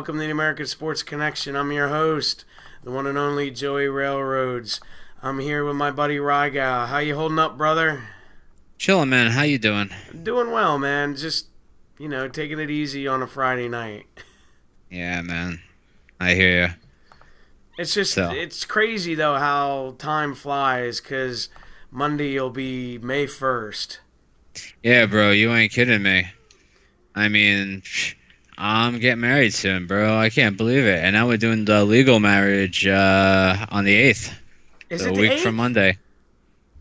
welcome to the American Sports Connection. I'm your host, the one and only Joey Railroads. I'm here with my buddy Rygal. How you holding up, brother? Chillin', man. How you doing? Doing well, man. Just, taking it easy on a Friday night. Yeah, man. I hear you. It's just, So, it's crazy, though, how time flies, because Monday will be May 1st. yeah, bro, you ain't kidding me. I mean, I'm getting married soon, bro. I can't believe it. And now we're doing the legal marriage on the 8th, Is so a it the week from 8th? Monday.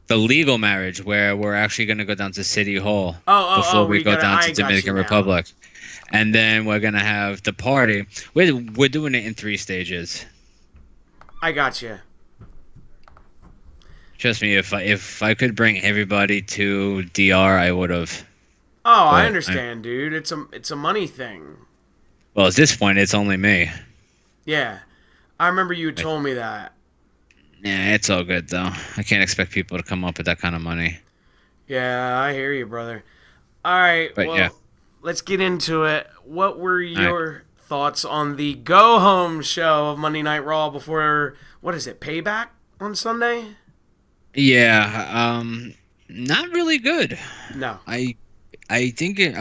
The legal marriage where we're actually going to go down to City Hall Oh, before we we go gotta, down I to got you Dominican now. Republic. And then we're going to have the party. We're doing it in 3 stages. I got you. Trust me, if I could bring everybody to DR, I would have. Oh, I But understand, dude. It's a money thing. well, at this point, it's only me. Yeah. I remember you Like, told me that. yeah, it's all good though. I can't expect people to come up with that kind of money. Yeah, I hear you, brother. All right, But yeah, well, let's get into it. What were all right. your thoughts on the go home show of Monday Night Raw before, what is it, Payback on Sunday? Yeah, not really good. No. I I think it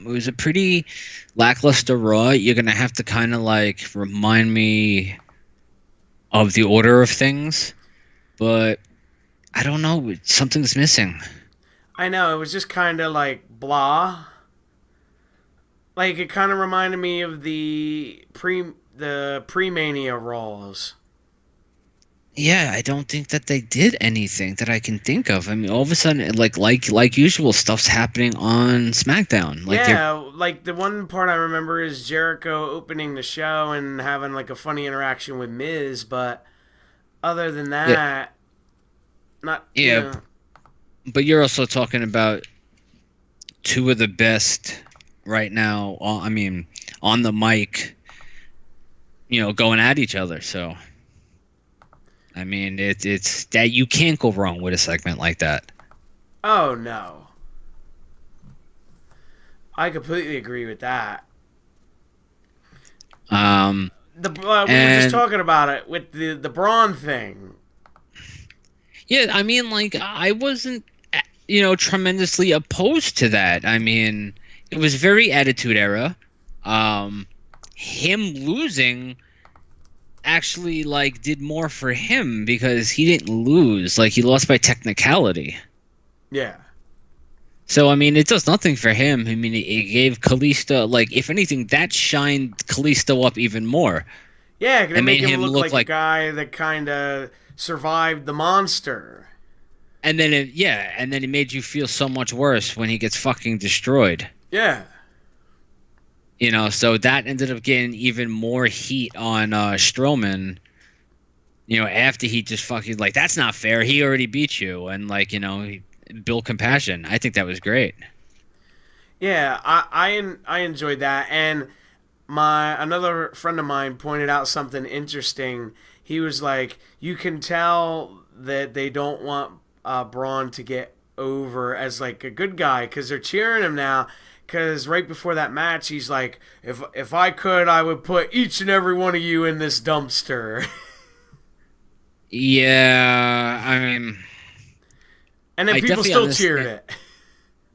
was a pretty lackluster Raw. You're gonna have to kind of like remind me of the order of things, but I don't know. Something's missing. I know, it was just kind of like blah. Like, it kind of reminded me of the pre-mania Raws. Yeah, I don't think that they did anything that I can think of. I mean, all of a sudden, like usual, stuff's happening on SmackDown. Like they're Yeah, like the one part I remember is Jericho opening the show and having like a funny interaction with Miz, but other than yeah, that, not, yeah, but you're also talking about two of the best right now. I mean, on the mic, going at each other. So I mean, it's that you can't go wrong with a segment like that. oh no. I completely agree with that. Um, We were just and talking about it with the Braun thing. yeah, I mean, like I wasn't, tremendously opposed to that. I mean, it was very Attitude Era. Um, him losing actually like did more for him because he didn't lose. Like he lost by technicality. Yeah. So I mean, it does nothing for him. I mean, it gave Kalisto like, if anything, that shined Kalisto up even more. Yeah, gonna It make made him him look look like a like, guy that kind of survived the monster. and then it made you feel so much worse when he gets fucking destroyed. Yeah. So that ended up getting even more heat on Strowman. After he just fucking like, that's not fair. He already beat you, and like, he built compassion. I think that was great. Yeah, I enjoyed that, and my another friend of mine pointed out something interesting. He was like, you can tell that they don't want Braun to get over as like a good guy because they're cheering him now. Because right before that match, he's like, if I could, I would put each and every one of you in this dumpster. Yeah, I mean, And then I people definitely still cheered understand. it.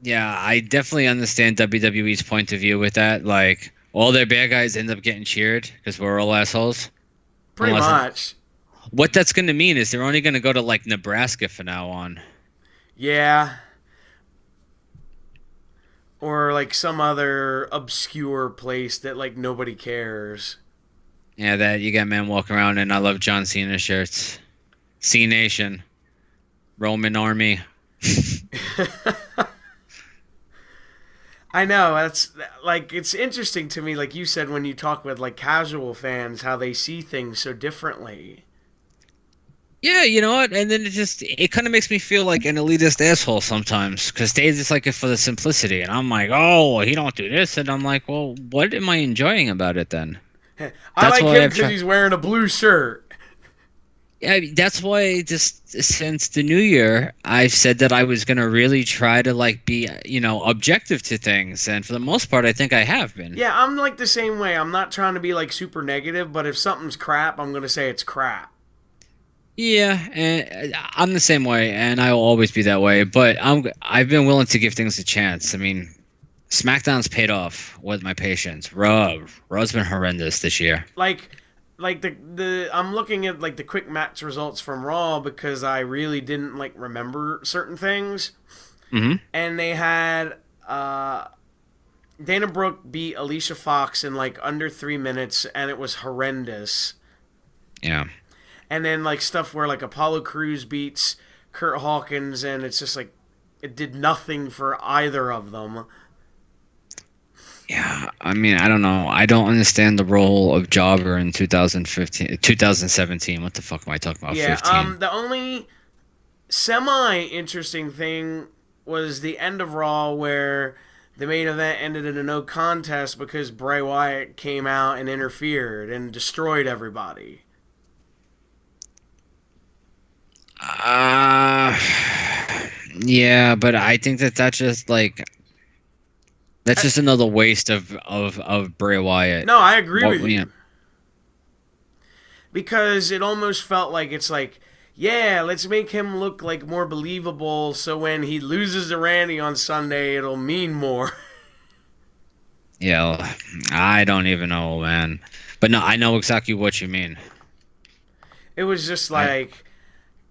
Yeah, I definitely understand WWE's point of view with that. Like, all their bad guys end up getting cheered because we're all assholes. Pretty Unless much. what that's going to mean is they're only going to go to like Nebraska from now on. Yeah. Or like some other obscure place that like nobody cares. Yeah, that you got men walking around and I love John Cena shirts. C Nation, Roman Army. I know that's like it's interesting to me, like you said, when you talk with like casual fans, how they see things so differently. Yeah, you know what? And then it kind of makes me feel like an elitist asshole sometimes because they just like it for the simplicity, and I'm like, oh, he don't do this, and I'm like, well, what am I enjoying about it then? I That's like why him I've because tried. he's wearing a blue shirt. That's why just since the new year, I've said that I was gonna really try to like be, objective to things, and for the most part, I think I have been. Yeah, I'm like the same way. I'm not trying to be like super negative, but if something's crap, I'm gonna say it's crap. Yeah, and I'm the same way, and I will always be that way. But I've been willing to give things a chance. I mean, SmackDown's paid off with my patience. Raw's been horrendous this year. Like the I'm looking at like the quick match results from Raw because I really didn't like remember certain things. Hmm. And they had Dana Brooke beat Alicia Fox in like under 3 minutes, and it was horrendous. Yeah. And then like stuff where like Apollo Crews beats Kurt Hawkins, and it's just like it did nothing for either of them. Yeah, I mean, I don't know. I don't understand the role of Jobber in 2015, 2017. What the fuck am I talking about? Yeah, 15. the only semi interesting thing was the end of Raw where the main event ended in a no contest because Bray Wyatt came out and interfered and destroyed everybody. Uh, yeah, but I think that's just like that's just another waste of Bray Wyatt. No, I agree What, with you. Because it almost felt like it's like, yeah, let's make him look like more believable so when he loses to Randy on Sunday, it'll mean more. Yeah, I don't even know, man. But no, I know exactly what you mean. It was just like,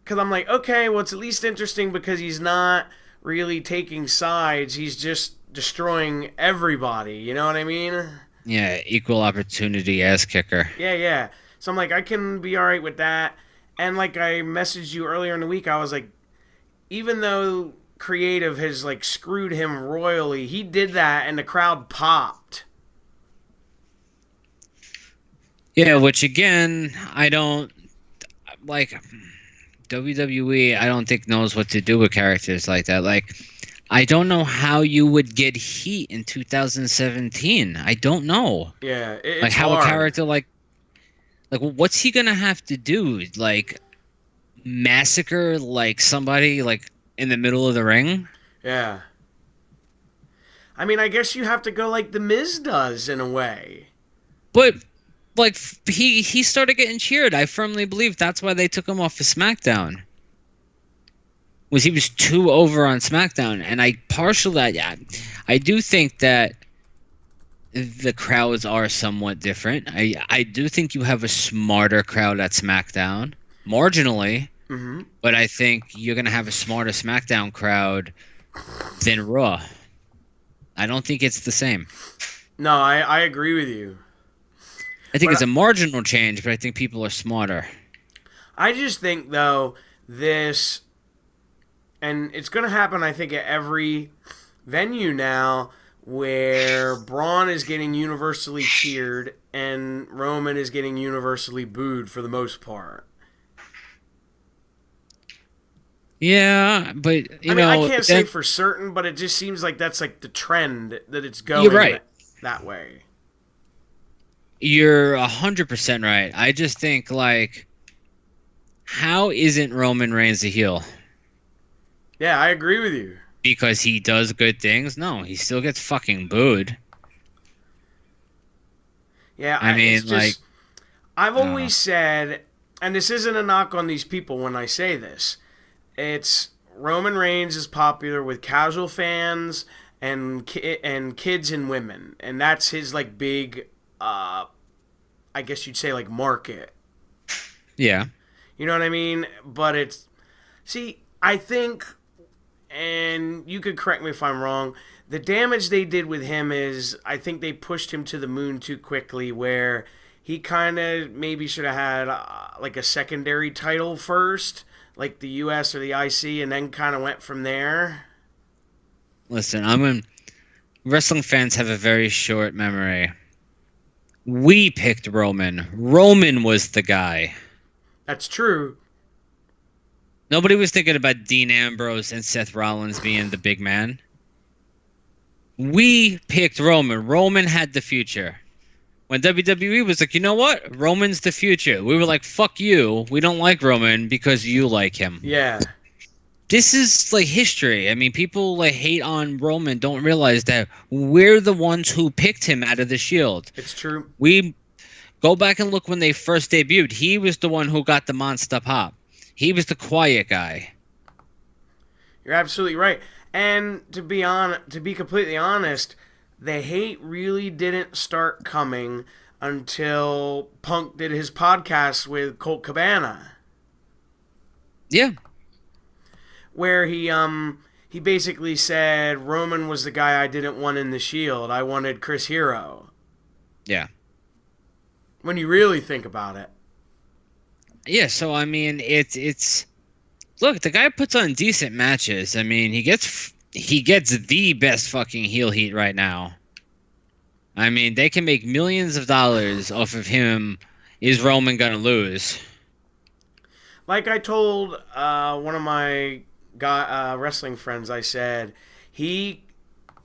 because I'm like, okay, well, it's at least interesting because he's not really taking sides. He's just destroying everybody. You know what I mean? Yeah, equal opportunity ass kicker. Yeah, yeah. So I'm like, I can be all right with that. And like I messaged you earlier in the week, I was like, even though creative has like screwed him royally, he did that and the crowd popped. Yeah, which again, I don't like WWE. I don't think knows what to do with characters like that. Like, I don't know how you would get heat in 2017. I don't know. Yeah, it's Like how hard. a character like what's he gonna have to do? Like massacre like somebody like in the middle of the ring? Yeah. I mean, I guess you have to go like the Miz does in a way. But like he started getting cheered. I firmly believe that's why they took him off of SmackDown. Was he was too over on SmackDown, and I partial that. Yeah, I do think that the crowds are somewhat different. I do think you have a smarter crowd at SmackDown, marginally, Mm-hmm. but I think you're gonna have a smarter SmackDown crowd than Raw. I don't think it's the same. No, I agree with you. I think But it's a marginal change, but I think people are smarter. I just think though this, and it's going to happen. I think at every venue now where Braun is getting universally cheered and Roman is getting universally booed for the most part. Yeah, but I mean, I can't say for certain, but it just seems like that's like the trend that it's going You're right. that way. You're 100% right. I just think like, how isn't Roman Reigns a heel? Yeah, I agree with you. Because he does good things? No, he still gets fucking booed. Yeah, I mean, it's just, like, I've always said, and this isn't a knock on these people when I say this, it's Roman Reigns is popular with casual fans and kids and women, and that's his like big, I guess you'd say like market. yeah. You know what I mean? But it's, see, I think, and you could correct me if I'm wrong, the damage they did with him is I think they pushed him to the moon too quickly, where he kind of maybe should have had like a secondary title first, like the US or the IC, and then kind of went from there. Listen, wrestling fans have a very short memory. We picked Roman. Roman was the guy. That's true. Nobody was thinking about Dean Ambrose and Seth Rollins being the big man. We picked Roman. Roman had the future. When WWE was like, you know what? Roman's the future. We were like, fuck you. We don't like Roman because you like him. Yeah. This is like history. I mean, people like hate on Roman, don't realize that we're the ones who picked him out of the Shield. It's true. We go back and look when they first debuted. He was the one who got the monster pop. He was the quiet guy. You're absolutely right. And to be completely honest, the hate really didn't start coming until Punk did his podcast with Colt Cabana, Yeah. where he basically said Roman was the guy I didn't want in the Shield. I wanted Chris Hero. Yeah. When you really think about it. Yeah, so I mean, it's look, the guy puts on decent matches. I mean, he gets the best fucking heel heat right now. I mean, they can make millions of dollars off of him. Is Roman gonna lose? Like I told one of my wrestling friends, I said he,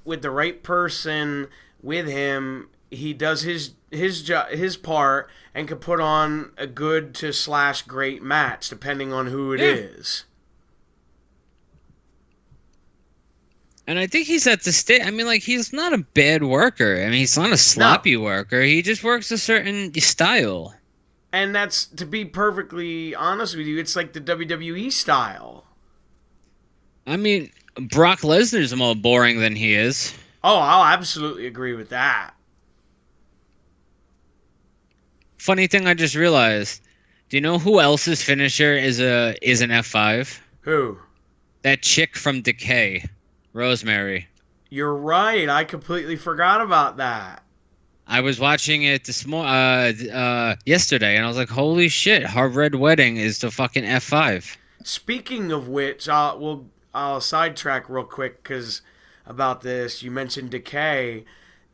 with the right person with him, he does his part and could put on a good to / great match depending on who it is. And I think he's at the state. I mean, like, he's not a bad worker. I mean, he's not a sloppy worker. He just works a certain style. And that's, to be perfectly honest with you, it's like the WWE style. I mean, Brock Lesnar's more boring than he is. Oh, I'll absolutely agree with that. Funny thing I just realized. Do you know who else's finisher is an F5? Who? That chick from Decay. Rosemary. You're right. I completely forgot about that. I was watching it yesterday, and I was like, "Holy shit! Her Red Wedding is the fucking F5." Speaking of which, I'll sidetrack real quick because about this. You mentioned Decay.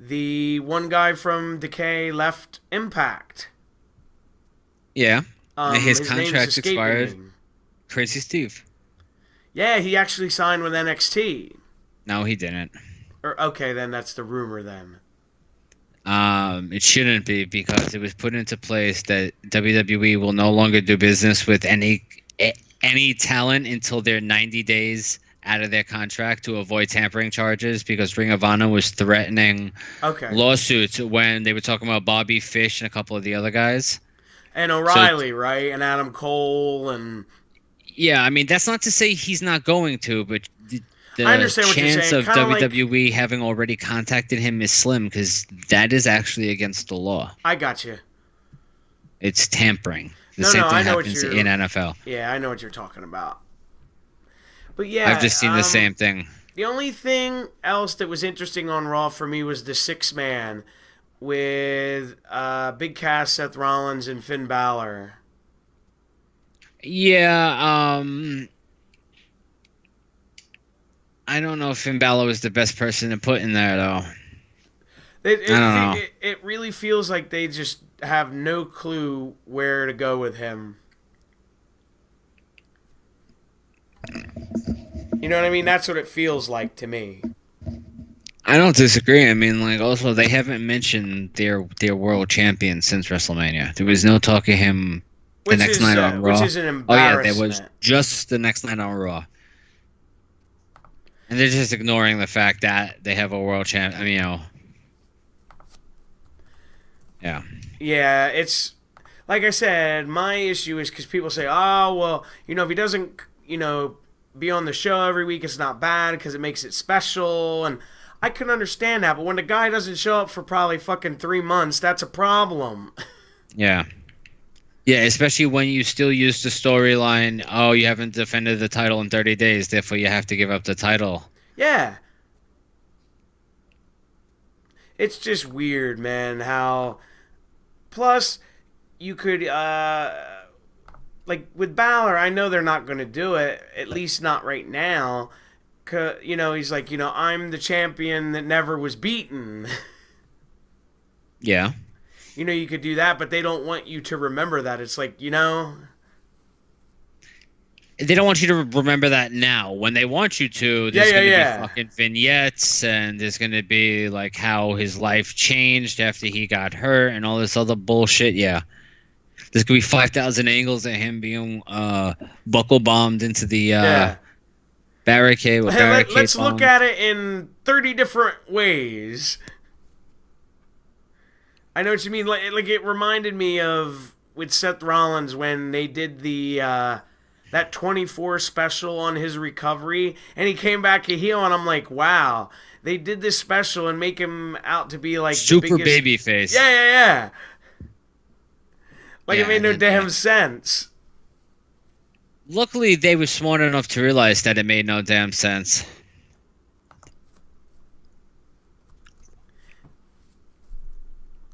The one guy from Decay left Impact. Yeah, his name's contract escaping expired. me. Crazy Steve. Yeah, he actually signed with NXT. No, he didn't. Or okay, then that's the rumor then. It shouldn't be because it was put into place that WWE will no longer do business with any talent until they're 90 days out of their contract to avoid tampering charges because Ring of Honor was threatening lawsuits when they were talking about Bobby Fish and a couple of the other guys. And O'Reilly, right? And Adam Cole and... Yeah, I mean, that's not to say he's not going to, but the I understand what you're chance saying. of Kinda WWE having already contacted him is slim because that is actually against the law. I got you. It's tampering. The same thing happens in NFL. Yeah, I know what you're talking about. But yeah, I've just seen the same thing. The only thing else that was interesting on Raw for me was the 6-man with Big Cass, Seth Rollins, and Finn Balor. Yeah, I don't know if Finn Balor was the best person to put in there, though. I don't know. It really feels like they just have no clue where to go with him. You know what I mean? That's what it feels like to me. I don't disagree. I mean, like, also, they haven't mentioned their world champion since WrestleMania. There was no talk of him the next night on Raw. Which is an embarrassment. Oh, yeah, there was just the next night on Raw. And they're just ignoring the fact that they have a world champ. I mean, yeah. Yeah, it's like I said. My issue is because people say, "Oh, well, if he doesn't, be on the show every week, it's not bad because it makes it special." And I can understand that, but when the guy doesn't show up for probably fucking 3 months, that's a problem. Yeah. Yeah, especially when you still use the storyline, oh, you haven't defended the title in 30 days, therefore you have to give up the title. Yeah. It's just weird, man, how... Plus, you could, like, with Balor, I know they're not going to do it, at least not right now. He's like, I'm the champion that never was beaten. Yeah. You could do that, but they don't want you to remember that. It's like, they don't want you to remember that now. When they want you to, Yeah, there's yeah, going to be yeah. fucking vignettes, and there's going to be like how his life changed after he got hurt and all this other bullshit. Yeah, there's going to be 5,000 angles of him being buckle bombed into the Yeah. barricade with barricade Let's look bombs. at it in 30 different ways. I know what you mean. Like it reminded me of with Seth Rollins when they did the that 24 special on his recovery, and he came back a heel, and I'm like, wow, they did this special and make him out to be like the Super biggest. baby face. Yeah, yeah, yeah. Like it Yeah, made and no then, damn yeah. sense. Luckily, they were smart enough to realize that it made no damn sense.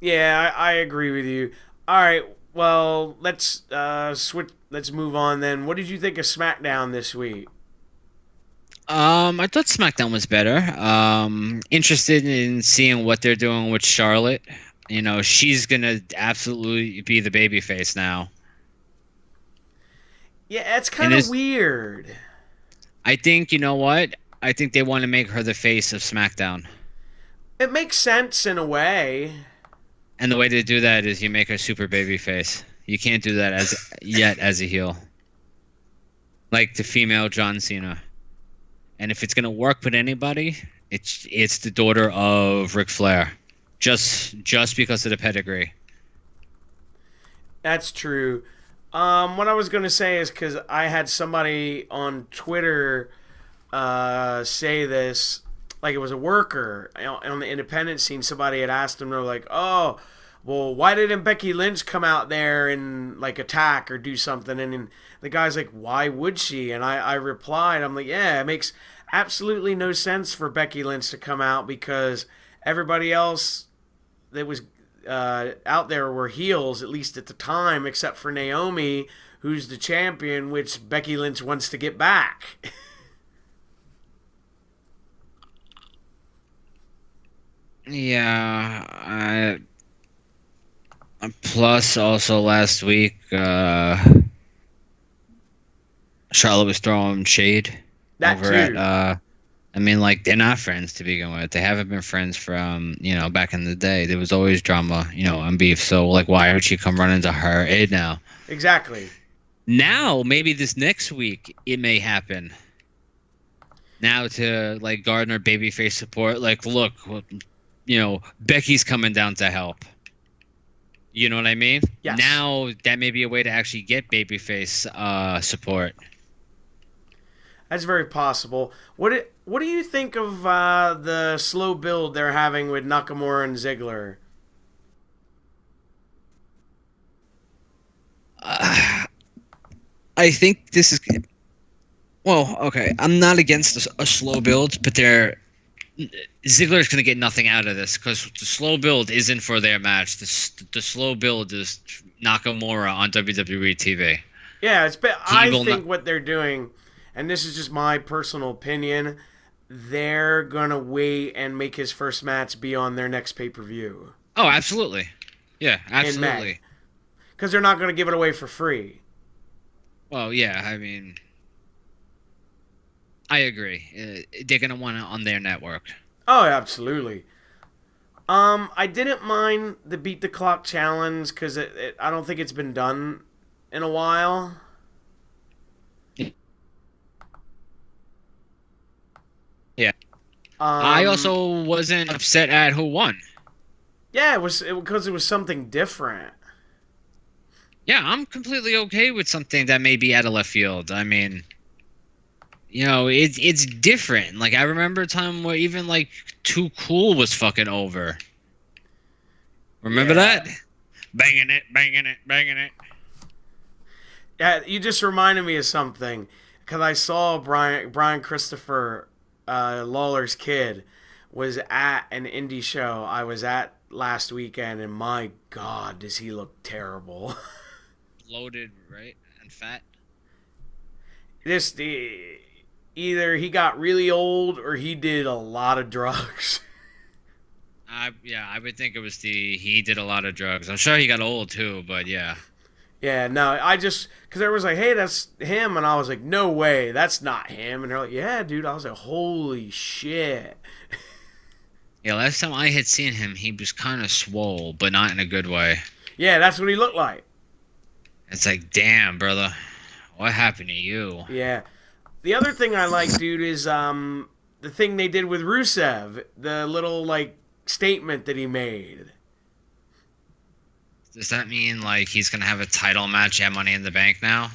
Yeah, I agree with you. All right, well, let's switch. Let's move on then. What did you think of SmackDown this week? I thought SmackDown was better. Interested in seeing what they're doing with Charlotte. You know, she's gonna absolutely be the babyface now. Yeah, it's And kind of this, weird. I think, you know what? I think they want to make her the face of SmackDown. It makes sense in a way. And the way to do that is you make her super babyface. You can't do that as a heel. Like the female John Cena. And if it's gonna work with anybody, it's the daughter of Ric Flair. Just because of the pedigree. That's true. What I was gonna say is because I had somebody on Twitter say this, like it was a worker on the independent scene. Somebody had asked them, they're like, "Oh, well, why didn't Becky Lynch come out there and like attack or do something?" And the guy's like, "Why would she?" And I replied, I'm like, "Yeah, it makes absolutely no sense for Becky Lynch to come out because everybody else that was out there were heels, at least at the time, except for Naomi, who's the champion, which Becky Lynch wants to get back." Yeah. Plus, also last week, Charlotte was throwing shade That over at. too. I mean, like they're not friends to begin with. They haven't been friends from back in the day. There was always drama, and beef. So like, why would she come running to her aid now? Exactly. Now, maybe this next week it may happen. Now to like Gardner babyface support, like look, Becky's coming down to help. You know what I mean? Yes. Now that may be a way to actually get babyface support. That's very possible. What do you think of the slow build they're having with Nakamura and Ziggler? I think this is well. Okay, I'm not against a slow build, but Ziggler's going to get nothing out of this because the slow build isn't for their match. The slow build is Nakamura on WWE TV. Yeah, I think not- what they're doing, and this is just my personal opinion, they're gonna wait and make his first match be on their next pay-per-view Oh, absolutely. Yeah, in May, absolutely. because they're not gonna give it away for free. Well, yeah, I mean, I agree. They're going to want it on their network. Oh, absolutely. I didn't mind the beat the clock challenge because I don't think it's been done in a while. Yeah. I Um, also wasn't upset at who won. yeah, because it was something different. Yeah, I'm completely okay with something that may be out of left field. I mean, it's different. Like I remember a time where even like Too Cool was fucking over. Remember Yeah. that? Banging it, banging it, banging it. Yeah, you just reminded me of something because I saw Brian Christopher, Lawler's kid, was at an indie show I was at last weekend, and my God, does he look terrible? Loaded, right? And fat. Just either he got really old or he did a lot of drugs. I would think it was he did a lot of drugs. I'm sure he got old too, but yeah. Yeah, no, I just because everyone's like, "Hey, that's him," and I was like, "No way, that's not him." And they're like, "Yeah, dude." I was like, "Holy shit!" Yeah, last time I had seen him, he was kind of swole, but not in a good way. Yeah, that's what he looked like. It's like, damn, brother, what happened to you? Yeah. The other thing I like, dude, is the thing they did with Rusev, the little like statement that he made. Does that mean like he's gonna have a title match at Money in the Bank now?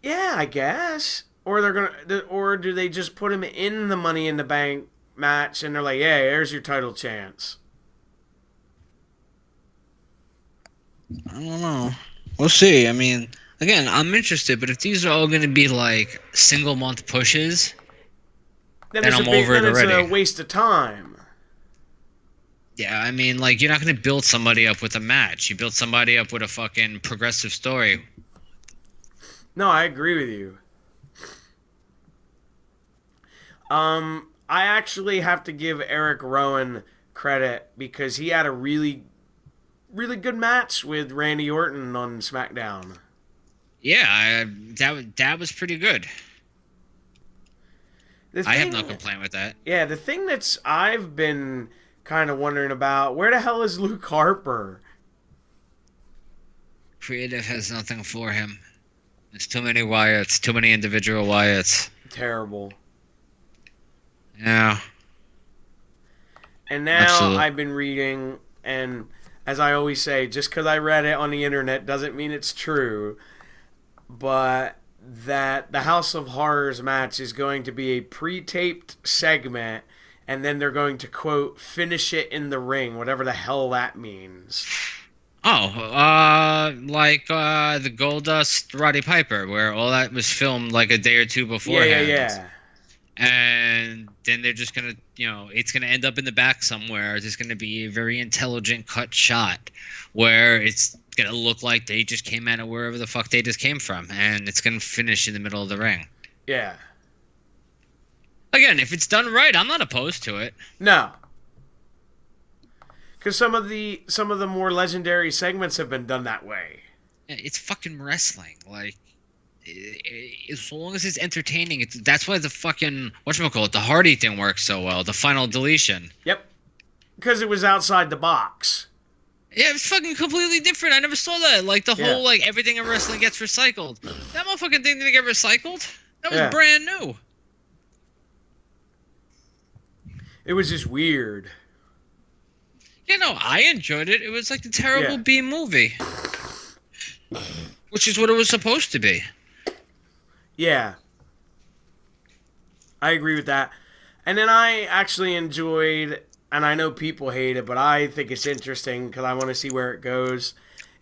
Yeah, I guess. Or they're gonna, or do they just put him in the Money in the Bank match and they're like, "Yeah, here's your title chance." I don't know. We'll see. I mean, again, I'm interested, but if these are all going to be like single month pushes, then I'm over it then it's a already. waste of time. Yeah, I mean, like, you're not going to build somebody up with a match. You build somebody up with a fucking progressive story. No, I agree with you. I actually have to give Eric Rowan credit because he had a really, really good match with Randy Orton on SmackDown. Yeah, that was pretty good. I have no complaint with that. Yeah, the thing that's I've been kind of wondering about, where the hell is Luke Harper? Creative has nothing for him. There's too many Wyatts, too many individual Wyatts. Terrible. Yeah. And now Absolutely. I've been reading, and as I always say, just because I read it on the internet doesn't mean it's true, but that the House of Horrors match is going to be a pre-taped segment, and then they're going to, quote, finish it in the ring, whatever the hell that means. Oh, like the Goldust Roddy Piper, where all that was filmed like a day or two beforehand. Yeah. And then they're just gonna, it's gonna end up in the back somewhere. There's gonna be a very intelligent cut shot where it's gonna look like they just came out of wherever the fuck they just came from, and it's gonna finish in the middle of the ring. Yeah. Again, if it's done right, I'm not opposed to it. No. Because some of the more legendary segments have been done that way. It's fucking wrestling. Like, as long as it's entertaining, that's why the fucking whatchamacallit, the Hardy thing works so well. The final deletion. Yep. Because it was outside the box. Yeah, it's fucking completely different. I never saw that. Like the whole like everything in wrestling gets recycled. That motherfucking thing didn't get recycled. That was brand new. It was just weird. Yeah, no, I enjoyed it. It was like the terrible B movie. Which is what it was supposed to be. Yeah. I agree with that. And then I actually enjoyed, and I know people hate it, but I think it's interesting because I want to see where it goes,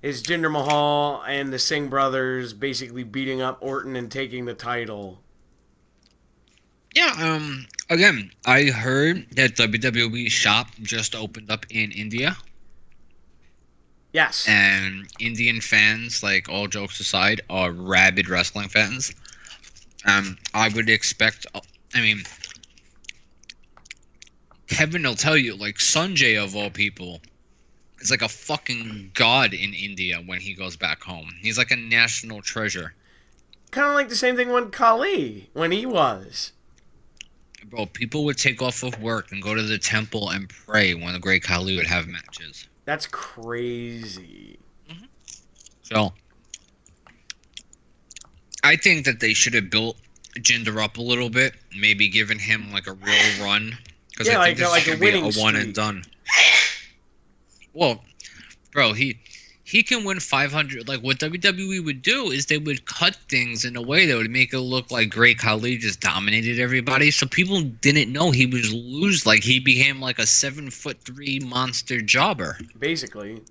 is Jinder Mahal and the Singh brothers basically beating up Orton and taking the title. Yeah, again, I heard that WWE shop just opened up in India. Yes. And Indian fans, like, all jokes aside, are rabid wrestling fans. I would expect, I mean, Kevin will tell you, like, Sanjay of all people is like a fucking god in India when he goes back home. He's like a national treasure. Kind of like the same thing when Khali, when he was. Bro, people would take off of work and go to the temple and pray when the Great Khali would have matches. That's crazy. Mm-hmm. So, I think that they should have built Jinder up a little bit, maybe given him like a real run. Because I think this is going to be a one and done. Well, bro, he can win 500. Like, what WWE would do is they would cut things in a way that would make it look like Great Khali just dominated everybody. So people didn't know he was lose. Like, he became like a 7'3" monster jobber. Basically.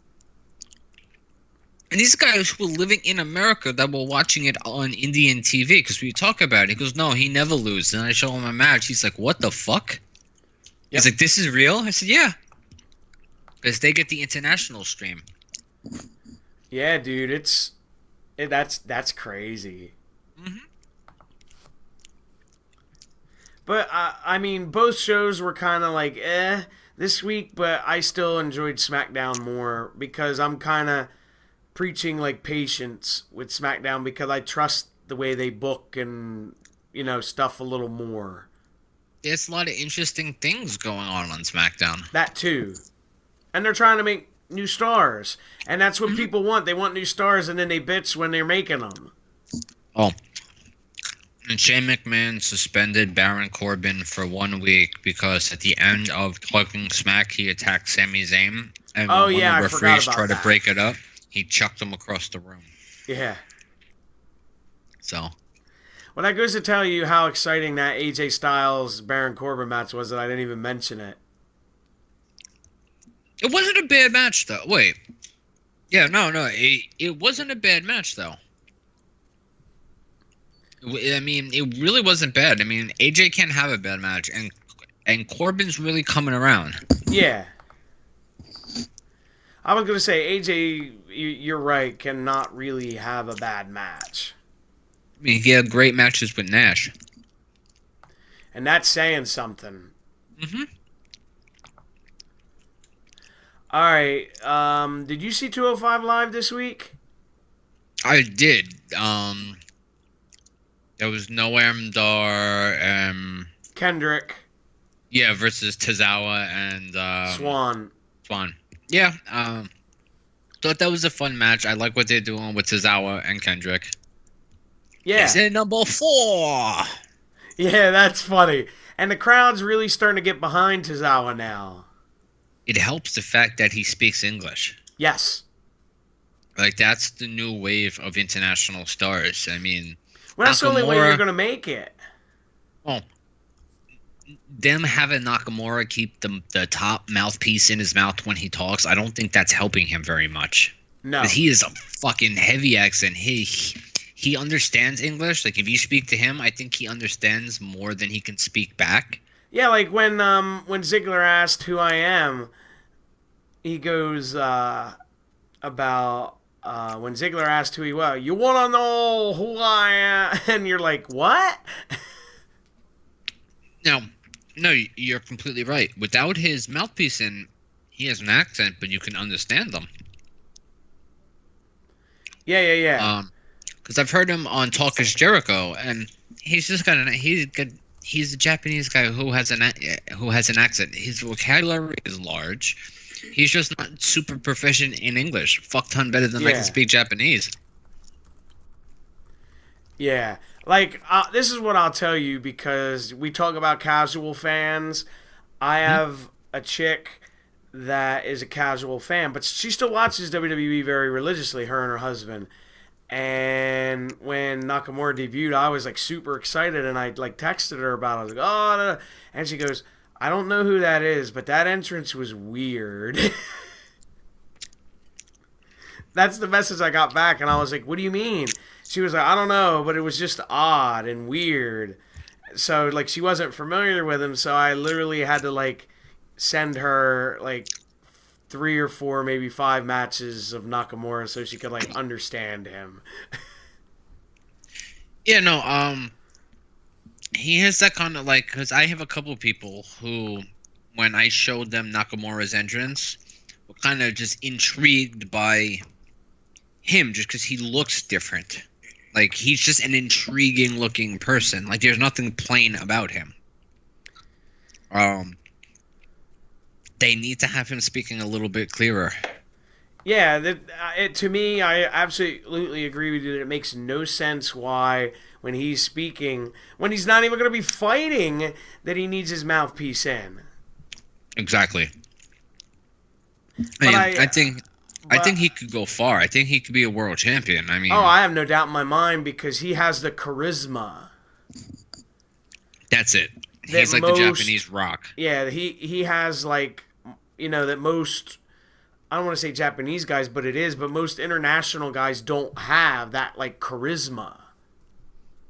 And these guys who were living in America that were watching it on Indian TV, because we talk about it, he goes, no, he never loses. And I show him a match. He's like, what the fuck? Yep. He's like, this is real? I said, yeah. Because they get the international stream. Yeah, dude, that's crazy. Mm-hmm. But I mean, both shows were kind of like this week, but I still enjoyed SmackDown more because I'm kind of preaching like patience with SmackDown because I trust the way they book and stuff a little more. There's a lot of interesting things going on SmackDown. That too, and they're trying to make new stars, and that's what people want. They want new stars, and then they bitch when they're making them. Oh, and Shane McMahon suspended Baron Corbin for 1 week because at the end of Talking Smack, he attacked Sami Zayn, and when the referees tried to break it up, he chucked him across the room. Yeah. So. Well, that goes to tell you how exciting that AJ Styles Baron Corbin match was that I didn't even mention it. It wasn't a bad match, though. Wait. Yeah, no. It wasn't a bad match, though. I mean, it really wasn't bad. I mean, AJ can't have a bad match, and Corbin's really coming around. Yeah. I was going to say, AJ, you're right, cannot really have a bad match. I mean, he had great matches with Nash. And that's saying something. Mm-hmm. All right. Did you see 205 Live this week? I did. There was Noam Dar, Kendrick. Yeah, versus Tozawa and Swan. Yeah. Thought that was a fun match. I like what they're doing with Tozawa and Kendrick. Yeah. It's in number 4. Yeah, that's funny. And the crowd's really starting to get behind Tozawa now. It helps the fact that he speaks English. Yes. Like, that's the new wave of international stars. I mean... Well, that's the only way you're going to make it. Well, them having Nakamura keep the top mouthpiece in his mouth when he talks, I don't think that's helping him very much. No. Because he is a fucking heavy accent. He understands English. Like, if you speak to him, I think he understands more than he can speak back. Yeah, like when Ziggler asked who I am, he goes about when Ziggler asked who he was, you want to know who I am? And you're like, what? No, you're completely right. Without his mouthpiece in, he has an accent, but you can understand them. Yeah. Because I've heard him on Talk is Jericho, and he's just he's a Japanese guy who has an accent. His vocabulary is large. He's just not super proficient in English. Fuck ton better than I can speak Japanese. Yeah. Like, this is what I'll tell you, because we talk about casual fans. I have a chick that is a casual fan, but she still watches WWE very religiously, her and her husband. And when Nakamura debuted, I was like super excited, and I like texted her about it. I was like, oh, no. And she goes, I don't know who that is, but that entrance was weird. That's the message I got back, and I was like, what do you mean? She was like, I don't know, but it was just odd and weird. So, like, she wasn't familiar with him, so I literally had to, like, send her, like, 3 or 4, maybe 5 matches of Nakamura so she could, like, understand him. Yeah, no, he has that kind of, like, because I have a couple of people who, when I showed them Nakamura's entrance, were kind of just intrigued by him just because he looks different. Like, he's just an intriguing looking person. Like, there's nothing plain about him. They need to have him speaking a little bit clearer. Yeah, to me, I absolutely agree with you that it makes no sense why, when he's speaking, when he's not even going to be fighting, that he needs his mouthpiece in. Exactly. I think he could go far. I think he could be a world champion. I mean, I have no doubt in my mind, because he has the charisma. That's it. He's like the Japanese Rock. Yeah, he has, like, that most, I don't want to say Japanese guys, but most international guys don't have that, like, charisma.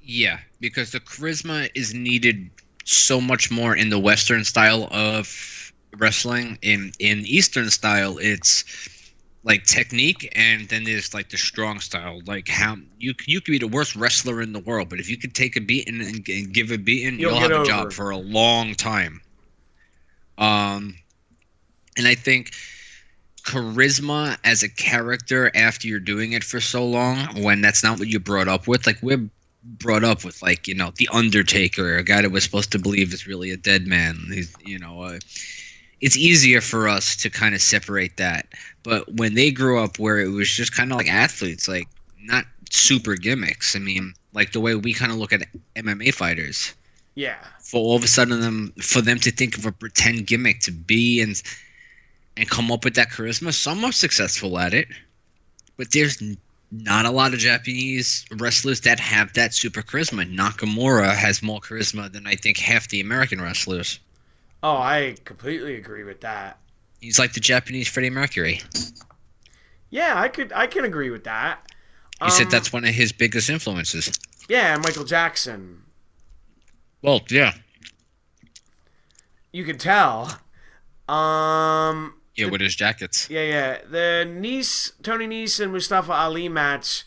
Yeah, because the charisma is needed so much more in the Western style of wrestling. In Eastern style, it's like technique, and then there's like the strong style. Like, how you could be the worst wrestler in the world, but if you could take a beating and give a beating, you'll have a job for a long time. And I think charisma as a character after you're doing it for so long when that's not what you're brought up with. Like, we're brought up with, like, the Undertaker, a guy that we're supposed to believe is really a dead man. He's, it's easier for us to kind of separate that. But when they grew up where it was just kind of like athletes, like, not super gimmicks. I mean, like the way we kind of look at MMA fighters. Yeah. For all of a sudden for them to think of a pretend gimmick to be and come up with that charisma. Some are successful at it, but there's not a lot of Japanese wrestlers that have that super charisma. Nakamura has more charisma than I think half the American wrestlers. Oh, I completely agree with that. He's like the Japanese Freddie Mercury. Yeah, I can agree with that. He said that's one of his biggest influences. Yeah, Michael Jackson. Well, yeah. You could tell. Yeah, with his jackets. Yeah. The Tony Nese and Mustafa Ali match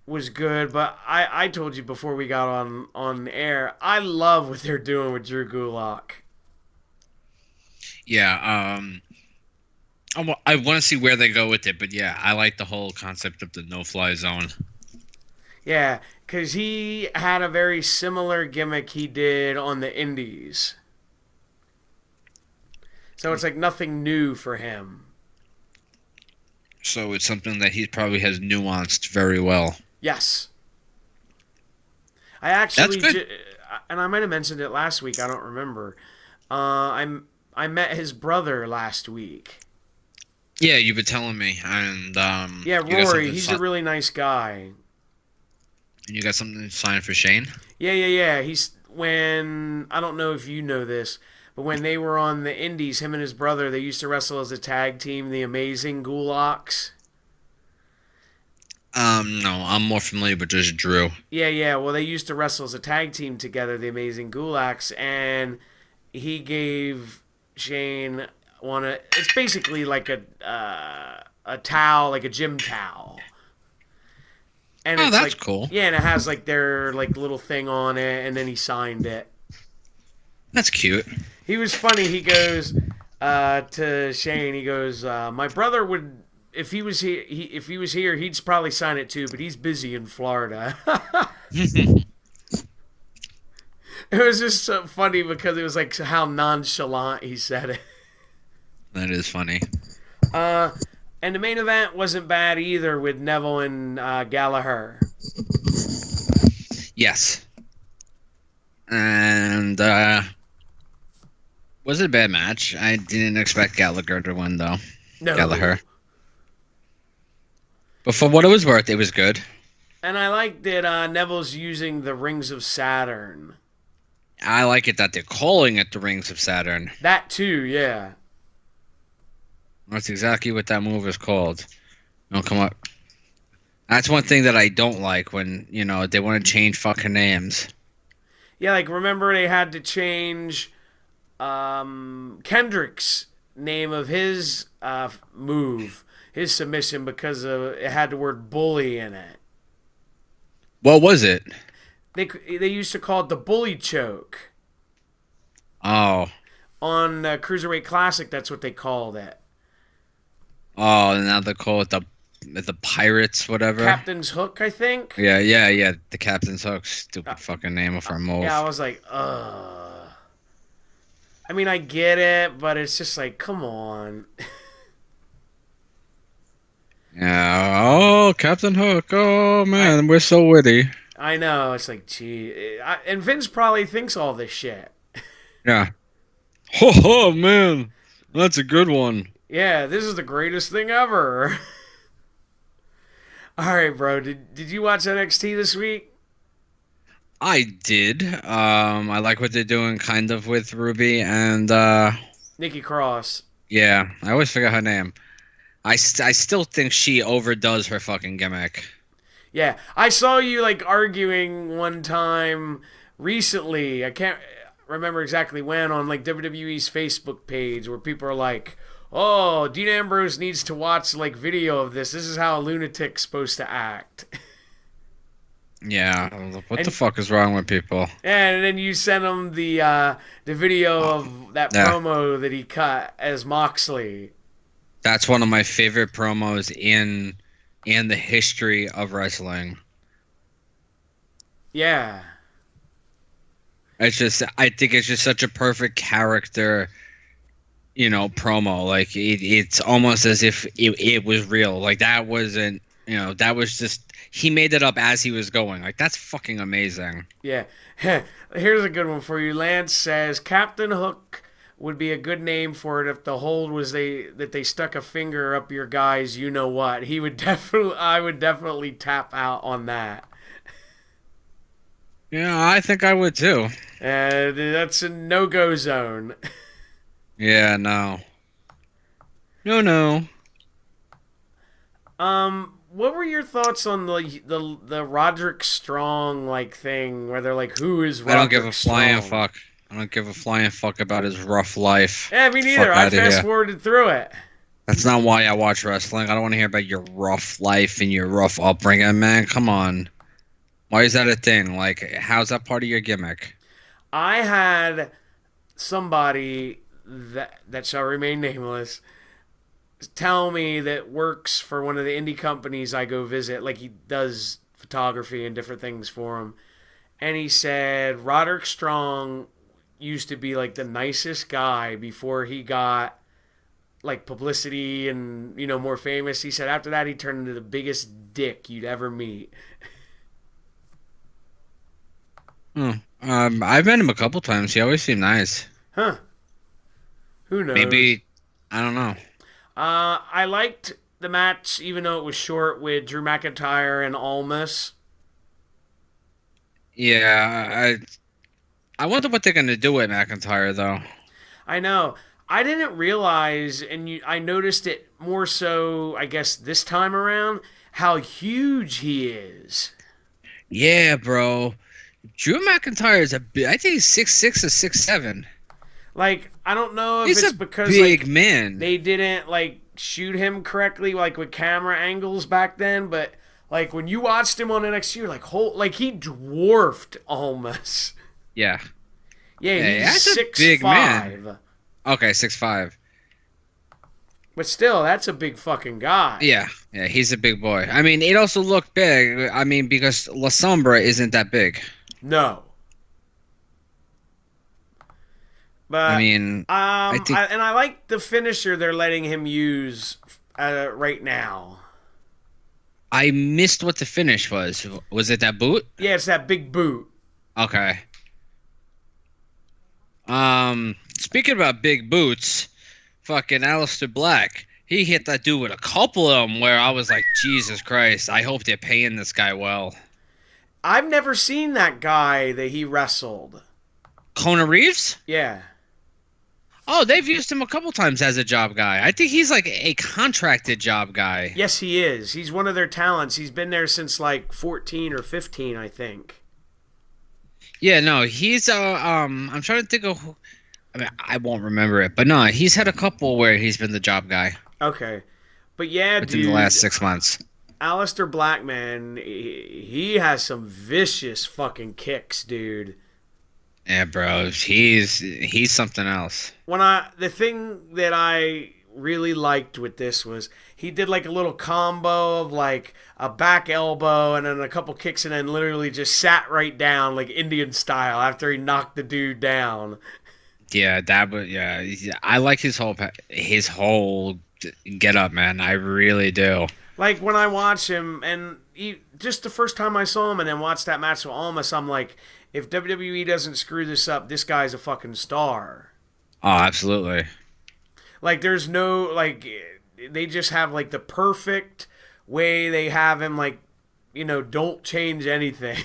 was good, but I told you before we got on air, I love what they're doing with Drew Gulak. Yeah, I want to see where they go with it, but yeah, I like the whole concept of the no-fly zone. Yeah, because he had a very similar gimmick he did on the Indies. So it's like nothing new for him. So it's something that he probably has nuanced very well. Yes. I actually, That's good. And I might have mentioned it last week, I don't remember. I met his brother last week. Yeah, you've been telling me, and yeah, Rory, he's a really nice guy. And you got something signed for Shane? Yeah. I don't know if you know this, but when they were on the Indies, him and his brother, they used to wrestle as a tag team, the Amazing Gulaks. No, I'm more familiar with just Drew. Yeah. Well, they used to wrestle as a tag team together, the Amazing Gulaks, and he gave Shane it's basically like a towel, like a gym towel. And it's that's like, cool. Yeah, and it has like their like little thing on it, and then he signed it. That's cute. He was funny. He goes to Shane. He goes, "My brother would, if he was here, he'd probably sign it too, but he's busy in Florida." It was just so funny because it was like how nonchalant he said it. That is funny. And the main event wasn't bad either with Neville and Gallagher. Yes. And was it a bad match? I didn't expect Gallagher to win, though. No. Gallagher. But for what it was worth, it was good. And I like that Neville's using the Rings of Saturn. I like it that they're calling it the Rings of Saturn. That too, yeah. That's exactly what that move is called. Don't come up. That's one thing that I don't like when, they want to change fucking names. Yeah, like remember they had to change Kendrick's name of his move, his submission, because it had the word bully in it. What was it? They used to call it the bully choke. Oh. On Cruiserweight Classic, that's what they called it. Oh, now they call it the Pirates, whatever. Captain's Hook, I think. Yeah. The Captain's Hook, stupid fucking name of our move. Yeah, I was like, ugh. I mean, I get it, but it's just like, come on. Yeah. Oh, Captain Hook. Oh man, we're so witty. I know. It's like, gee, and Vince probably thinks all this shit. Yeah. Oh man, that's a good one. Yeah, this is the greatest thing ever. All right, bro. Did you watch NXT this week? I did. I like what they're doing kind of with Ruby and Nikki Cross. Yeah, I always forget her name. I still think she overdoes her fucking gimmick. Yeah, I saw you like arguing one time recently. I can't remember exactly when on like WWE's Facebook page where people are like, "Oh, Dean Ambrose needs to watch like video of this. This is how a lunatic's supposed to act." Yeah, what the fuck is wrong with people? And then you sent him the video of that promo that he cut as Moxley. That's one of my favorite promos in the history of wrestling. Yeah. It's just I think it's just such a perfect character, promo. Like it's almost as if it was real. Like that wasn't, that was just he made it up as he was going. Like that's fucking amazing. Yeah. Here's a good one for you. Lance says Captain Hook would be a good name for it if the hold was they stuck a finger up your guy's you know what. He would definitely I would definitely tap out on that. Yeah, I think I would too. That's a no-go zone. Yeah, no. No, no. What were your thoughts on the Roderick Strong like thing where they're like, who is I don't give Roderick a flying Strong? fuck. I don't give a flying fuck about his rough life. Yeah, me Get the neither. fuck I out of fast here. forwarded through it. That's not why I watch wrestling. I don't want to hear about your rough life and your rough upbringing, man. Come on. Why is that a thing? Like, how's that part of your gimmick? I had somebody that shall remain nameless tell me that works for one of the indie companies I go visit. Like he does photography and different things for him. And he said Roderick Strong used to be like the nicest guy before he got like publicity and more famous. He said after that he turned into the biggest dick you'd ever meet. Hmm. I've met him a couple times. He always seemed nice. Huh? Who knows? Maybe, I don't know. I liked the match even though it was short with Drew McIntyre and Almas. Yeah, I wonder what they're gonna do with McIntyre though. I know. I didn't realize, and I noticed it more so, I guess, this time around, how huge he is. Yeah, bro. Drew McIntyre is I think he's 6'6" or 6'7". Like, I don't know if He's it's a because, big like, man. they didn't, like, shoot him correctly, like, with camera angles back then, but, like, when you watched him on NXT, you're like, he dwarfed almost. Yeah. Yeah, Yeah, he's that's a big 6'5". man. Okay, 6'5". But still, that's a big fucking guy. Yeah, yeah, he's a big boy. I mean, it also looked big. I mean, because La Sombra isn't that big. No. I But mean, I think I like the finisher they're letting him use right now. I missed what the finish was. Was it that boot? Yeah, it's that big boot. Okay. Speaking about big boots, fucking Aleister Black, he hit that dude with a couple of them where I was like, Jesus Christ, I hope they're paying this guy well. I've never seen that guy that he wrestled. Kona Reeves? Yeah. Oh, they've used him a couple times as a job guy. I think he's like a contracted job guy. Yes, he is. He's one of their talents. He's been there since like 14 or 15, I think. Yeah, no, he's I'm trying to think of I mean, I won't remember it, but no, he's had a couple where he's been the job guy Okay. But yeah, within dude, the last 6 months. Aleister Black, man, he has some vicious fucking kicks, dude. Yeah, bro, he's something else. The thing that I really liked with this was he did like a little combo of like a back elbow and then a couple kicks and then literally just sat right down like Indian style after he knocked the dude down. Yeah, that was yeah. I like his whole get up, man. I really do. Like when I watch him and just the first time I saw him and then watched that match with Almas, I'm like, if WWE doesn't screw this up, this guy's a fucking star. Oh, absolutely. Like there's no like they just have like the perfect way they have him like don't change anything.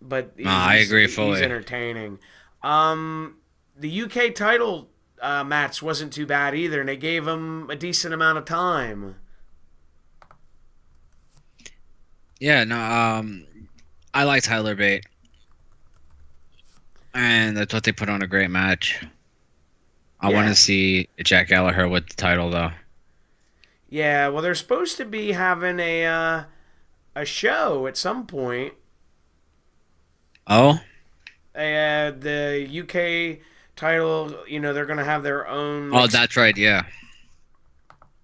But No, I agree he's fully. entertaining. The UK title match wasn't too bad either, and they gave him a decent amount of time. Yeah, no, I like Tyler Bate, and I thought they put on a great match. I want Yeah. to see Jack Gallagher with the title though. Yeah, well, they're supposed to be having a show at some point. Oh, The UK title. You know, they're gonna have Oh, that's right. Yeah.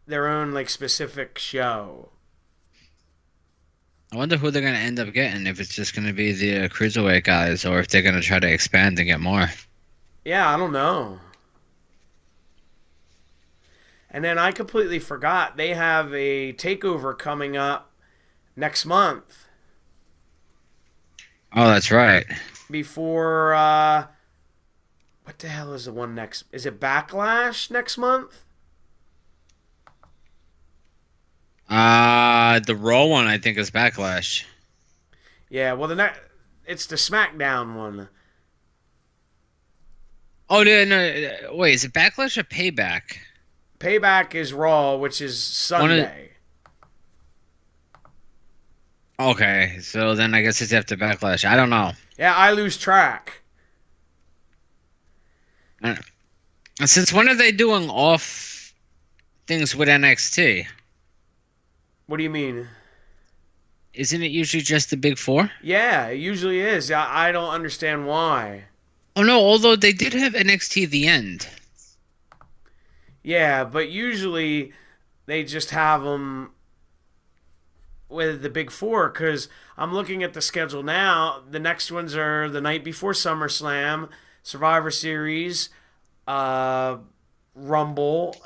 their own like specific show. I wonder who they're gonna end up getting. If it's just gonna be the cruiserweight guys, or if they're gonna try to expand and get more. Yeah, I don't know. And then I completely forgot they have a takeover coming up next month. Oh, that's right. Before what the hell is the one next? Is it Backlash next month? The Raw one I think is Backlash. Yeah, well it's the SmackDown one. Oh no, no, wait, is it Backlash or Payback? Payback is Raw, which is Sunday. Okay, so then I guess it's after Backlash. I don't know. Yeah, I lose track. Since when are they doing off things with NXT? What do you mean? Isn't it usually just the big four? Yeah, it usually is. I don't understand why. Oh no, although they did have NXT The End. Yeah, but usually they just have them with the big four because I'm looking at the schedule now. The next ones are the night before SummerSlam, Survivor Series, Rumble,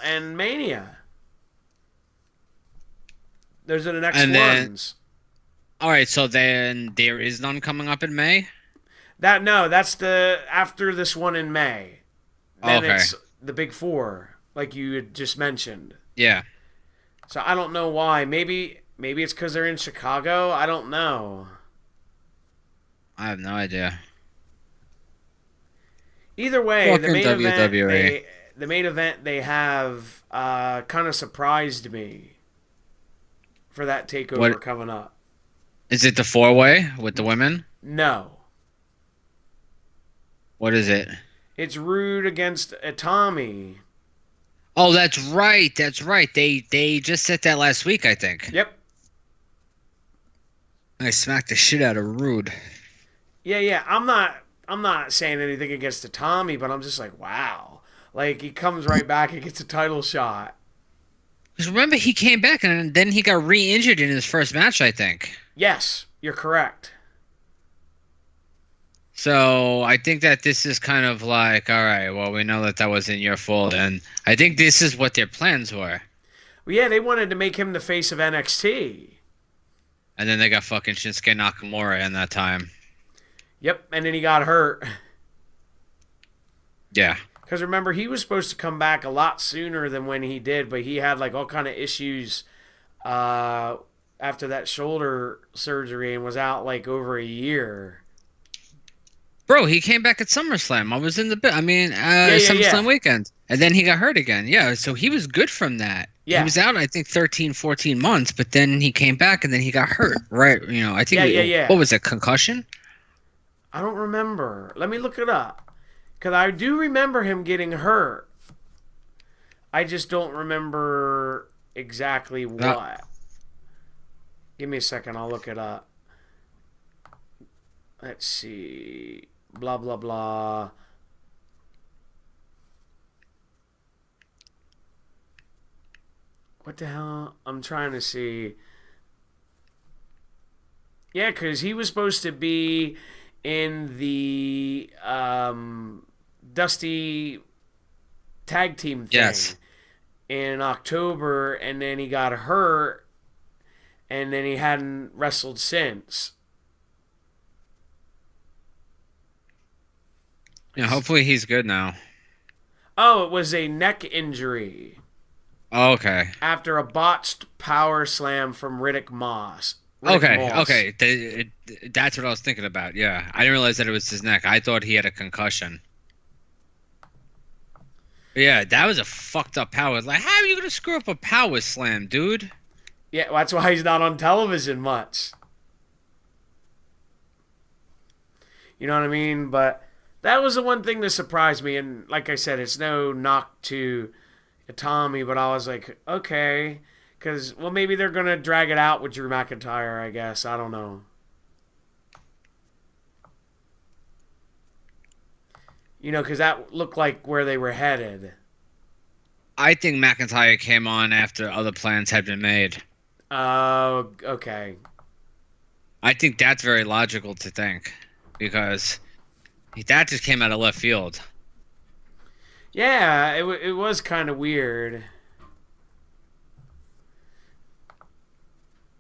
and Mania. Those are the next ones. All right, so then there is none coming up in May? That's the after this one in May. Then Okay. it's the big four, like you had just mentioned. Yeah. So I don't know why. Maybe it's because they're in Chicago. I don't know. I have no idea. Either way, the Fucking main WWE. event they have kind of surprised me for that takeover coming up. Is it the four-way with the women? No, What is it? it's Rude against Itami. Oh, that's right. That's right. They just said that last week, I think. Yep. I smacked the shit out of Rude. Yeah. I'm not saying anything against Itami, but I'm just like, wow. Like he comes right back and gets a title shot. Because remember, he came back and then he got re-injured in his first match, I think. Yes, you're correct. So I think that this is kind of like, all right, well, we know that wasn't your fault, and I think this is what their plans were. Well, yeah, they wanted to make him the face of NXT. And then they got fucking Shinsuke Nakamura in that time. Yep, and then he got hurt. Yeah. Because remember, he was supposed to come back a lot sooner than when he did, but he had like all kind of issues after that shoulder surgery and was out like over a year. Bro, he came back at SummerSlam. I was in the SummerSlam weekend. And then he got hurt again. Yeah, so he was good from that. Yeah. He was out, I think, 13, 14 months, but then he came back and then he got hurt. Right, I think what was it, concussion? I don't remember. Let me look it up. Because I do remember him getting hurt. I just don't remember exactly what. Give me a second. I'll look it up. Let's see. Blah, blah, blah. What the hell? I'm trying to see. Yeah, because he was supposed to be in the Dusty tag team thing in October, and then he got hurt, and then he hadn't wrestled since. Yeah, hopefully he's good now. Oh, it was a neck injury. Oh, okay. After a botched power slam from Riddick Moss. Moss. Okay. That's what I was thinking about. Yeah, I didn't realize that it was his neck. I thought he had a concussion. But yeah, that was a fucked up power. Like, how are you gonna screw up a power slam, dude? Yeah, that's why he's not on television much. You know what I mean? But that was the one thing that surprised me. And like I said, it's no knock to Itami, but I was like, okay. Because, well, maybe they're going to drag it out with Drew McIntyre, I guess. I don't know. Because that looked like where they were headed. I think McIntyre came on after other plans had been made. Oh, okay. I think that's very logical to think because that just came out of left field. Yeah, it was kind of weird.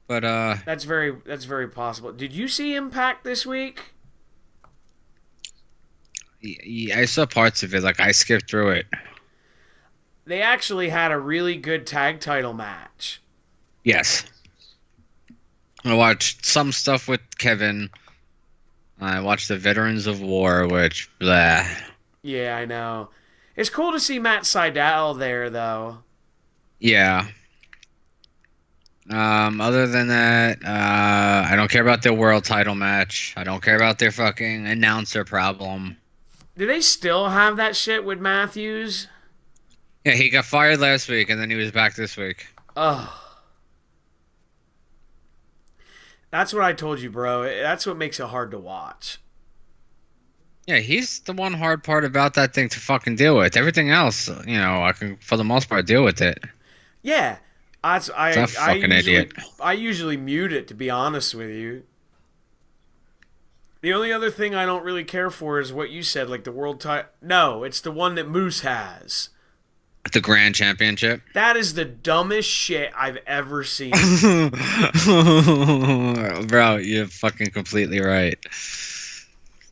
But That's very possible. Did you see Impact this week? I saw parts of it. Like I skipped through it. They actually had a really good tag title match. Yes, I watched some stuff with Kevin. I watched the Veterans of War, which blah. Yeah, I know. It's cool to see Matt Sydal there, though. Yeah. Other than that, I don't care about their world title match. I don't care about their fucking announcer problem. Do they still have that shit with Matthews? Yeah, he got fired last week and then he was back this week. Ugh. That's what I told you, bro. That's what makes it hard to watch. Yeah, he's the one hard part about that thing to fucking deal with. Everything else, I can for the most part deal with it. Yeah, That fucking idiot. I usually mute it, to be honest with you. The only other thing I don't really care for is what you said, like the world title. No, it's the one that Moose has. The Grand Championship. That is the dumbest shit I've ever seen. Bro, you're fucking completely right.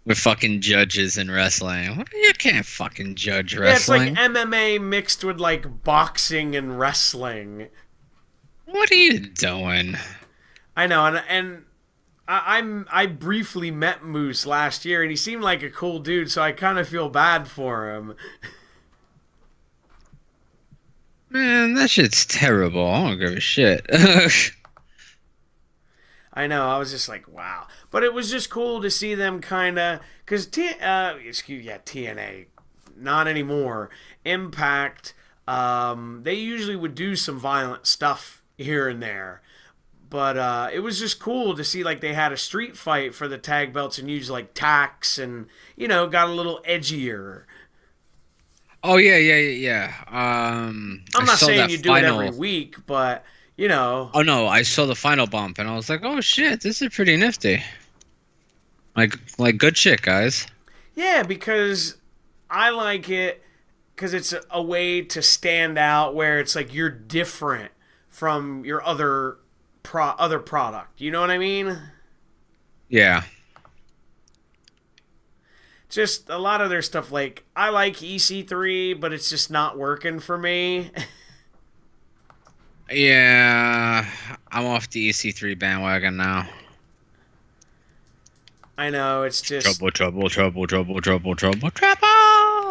With fucking judges in wrestling. You can't fucking judge wrestling. Yeah, it's like MMA mixed with like boxing and wrestling. What are you doing? I know, and I briefly met Moose last year, and he seemed like a cool dude, so I kind of feel bad for him. Man, that shit's terrible. I don't give a shit. I know, I was just like, wow. But it was just cool to see them kind of, because TNA, not anymore. Impact, they usually would do some violent stuff here and there. But it was just cool to see like they had a street fight for the tag belts and used like tacks and, got a little edgier. Oh yeah. I'm not saying you do it every week, but, Oh no, I saw the final bump and I was like, oh shit, this is pretty nifty. Like good shit, guys. Yeah, because I like it because it's a way to stand out where it's like you're different from your other product. You know what I mean? Yeah. Just a lot of their stuff, like, I like EC3, but it's just not working for me. Yeah, I'm off the EC3 bandwagon now. I know, it's just... Trouble.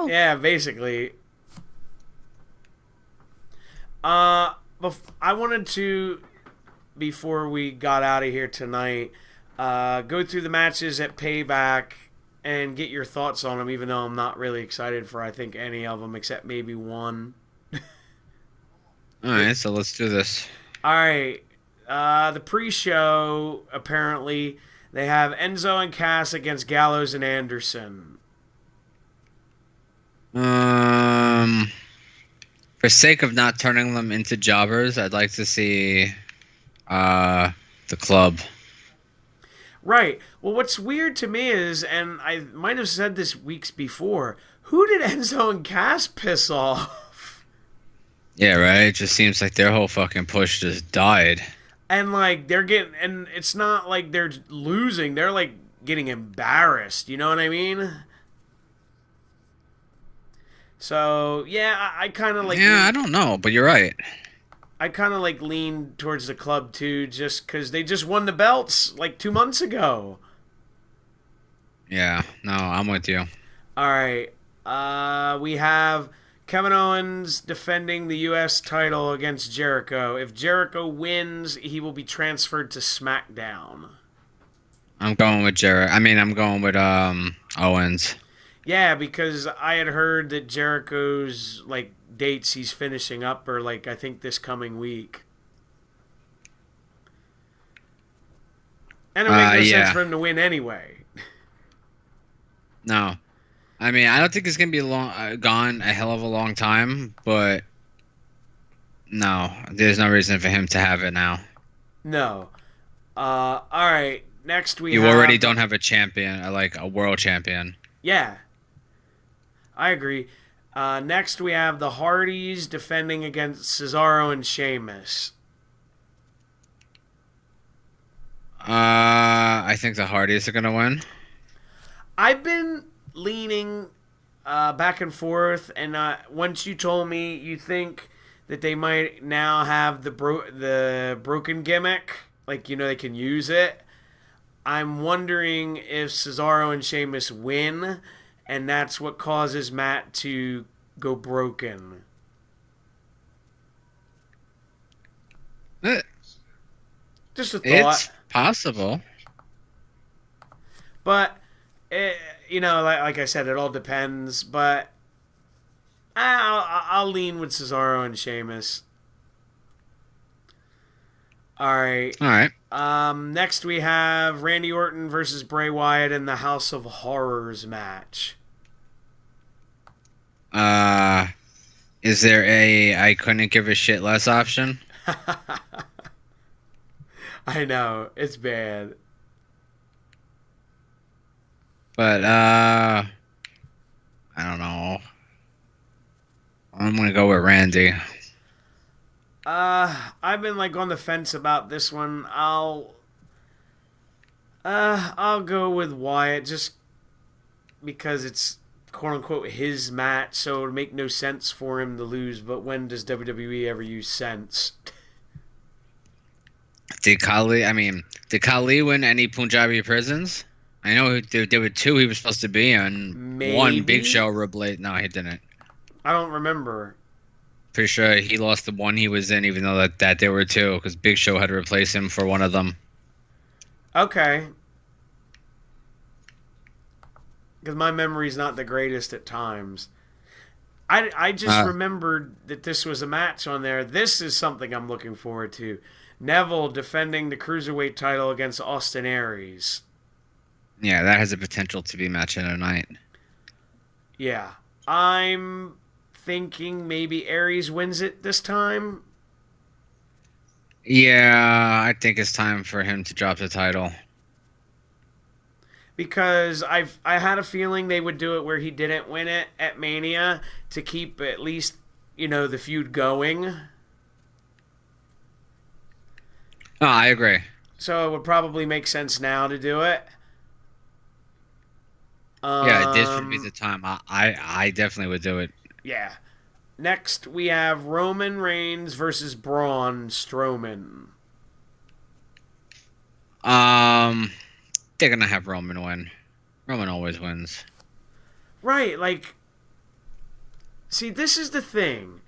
Yeah, basically. I wanted to, before we got out of here tonight, go through the matches at Payback and get your thoughts on them, even though I'm not really excited for, I think, any of them except maybe one. Alright, so let's do this. Alright, the pre-show, apparently, they have Enzo and Cass against Gallows and Anderson. For sake of not turning them into jobbers, I'd like to see the club. Right. Well, what's weird to me is, and I might have said this weeks before, who did Enzo and Cass piss off? Yeah, right? It just seems like their whole fucking push just died. And, like, and it's not like they're losing, they're, like, getting embarrassed, you know what I mean? So, yeah, I kind of, like... Yeah, I don't know, but you're right. I kind of, like, lean towards the club, too, just because they just won the belts, like, 2 months ago. Yeah, no, I'm with you. All right. We have Kevin Owens defending the U.S. title against Jericho. If Jericho wins, he will be transferred to SmackDown. I'm going with I'm going with Owens. Yeah, because I had heard that Jericho's, like, dates he's finishing up are, like, I think this coming week. And it makes no sense for him to win anyway. No. I mean, I don't think it's gonna be gone a hell of a long time, but no, there's no reason for him to have it now. No. All right. Next we You already have don't have a champion, like a world champion. yeah, I agree. Next we have the Hardys defending against Cesaro and Sheamus. I think the Hardys are gonna win. I've been leaning back and forth, and once you told me you think that they might now have the broken gimmick, like they can use it. I'm wondering if Cesaro and Sheamus win, and that's what causes Matt to go broken. Eh, Just a thought, It's possible. but it, like I said, it all depends. But I'll lean with Cesaro and Sheamus. All right. All right. Next we have Randy Orton versus Bray Wyatt in the House of Horrors match. Uh, is there a I couldn't give a shit less option? I know it's bad. But I don't know. I'm gonna go with Randy. I've been like on the fence about this one. I'll go with Wyatt just because it's quote unquote his match, so it would make no sense for him to lose. But when does WWE ever use sense? Did Kali win any Punjabi prisons? I know there were two he was supposed to be on. One Big Maybe? Show replaced. No, he didn't. I don't remember. Pretty sure he lost the one he was in, even though that there were two, because Big Show had to replace him for one of them. Okay. Because my memory's not the greatest at times. I just remembered that this was a match on there. This is something I'm looking forward to. Neville defending the Cruiserweight title against Austin Aries. Yeah, that has the potential to be match of the night. Yeah. I'm thinking maybe Aries wins it this time. Yeah, I think it's time for him to drop the title. Because I had a feeling they would do it where he didn't win it at Mania to keep at least, the feud going. Oh, I agree. So it would probably make sense now to do it. Yeah, this would be the time. I definitely would do it. Yeah. Next, we have Roman Reigns versus Braun Strowman. They're gonna have Roman win. Roman always wins. Right, like, see, this is the thing.